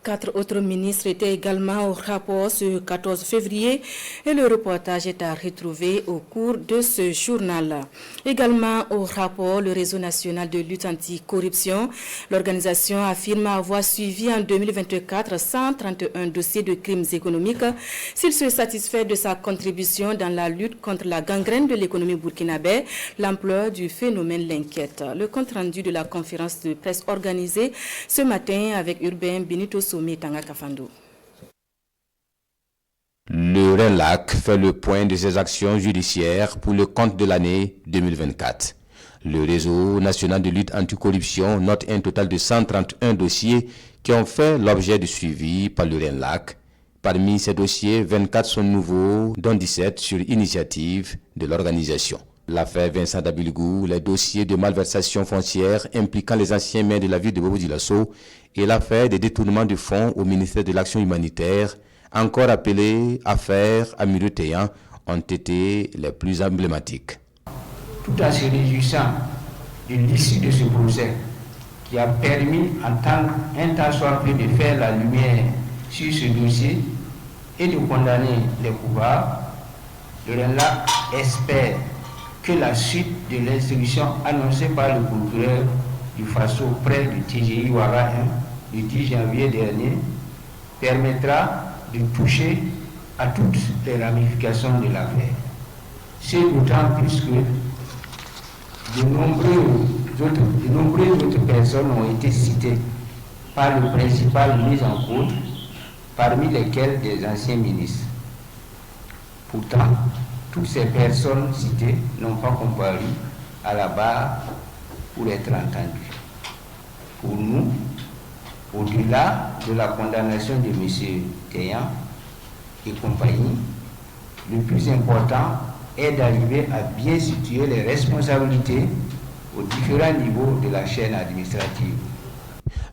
4 autres ministres étaient également au rapport ce 14 février et le reportage est à retrouver au cours de ce journal. Également au rapport, le réseau national de lutte anticorruption. L'organisation affirme avoir suivi en 2024 131 dossiers de crimes économiques. S'il se satisfait de sa contribution dans la lutte contre la gangrène de l'économie burkinabé, l'ampleur du phénomène l'inquiète. Le compte rendu de la conférence de presse organisée ce matin avec Urbain Benito Somé Tanga Kafando. Le RENLAC fait le point de ses actions judiciaires pour le compte de l'année 2024. Le réseau national de lutte anticorruption note un total de 131 dossiers qui ont fait l'objet de suivi par le RENLAC. Parmi ces dossiers, 24 sont nouveaux, dont 17 sur initiative de l'organisation. L'affaire Vincent Dabilgou, les dossiers de malversation foncière impliquant les anciens maires de la ville de Bobo-Dioulasso et l'affaire des détournements de fonds au ministère de l'Action humanitaire, encore appelée affaire Amireu-Téyan, ont été les plus emblématiques. Tout en se réjouissant de l'issue de ce procès qui a permis en tant soit peu de faire la lumière sur ce dossier et de condamner les coupables, le RENLAC espère que la suite de l'instruction annoncée par le procureur du Faso près du TGI Ouara 1 le 10 janvier dernier permettra de toucher à toutes les ramifications de l'affaire. C'est d'autant plus que de nombreuses autres personnes ont été citées par le principal mis en cause, parmi lesquelles des anciens ministres. Pourtant, toutes ces personnes citées n'ont pas comparu à la barre pour être entendues. Pour nous, au-delà de la condamnation de M. Téyan et compagnie, le plus important est d'arriver à bien situer les responsabilités aux différents niveaux de la chaîne administrative.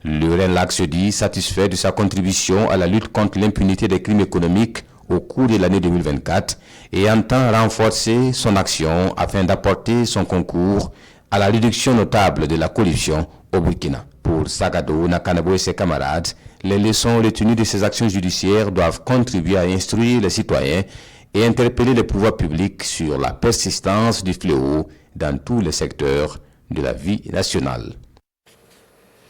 Le RENLAC se dit satisfait de sa contribution à la lutte contre l'impunité des crimes économiques au cours de l'année 2024 et entend renforcer son action afin d'apporter son concours à la réduction notable de la corruption au Burkina. Pour Sagado, Nakanabo et ses camarades, les leçons retenues de ces actions judiciaires doivent contribuer à instruire les citoyens et interpeller les pouvoirs publics sur la persistance du fléau dans tous les secteurs de la vie nationale.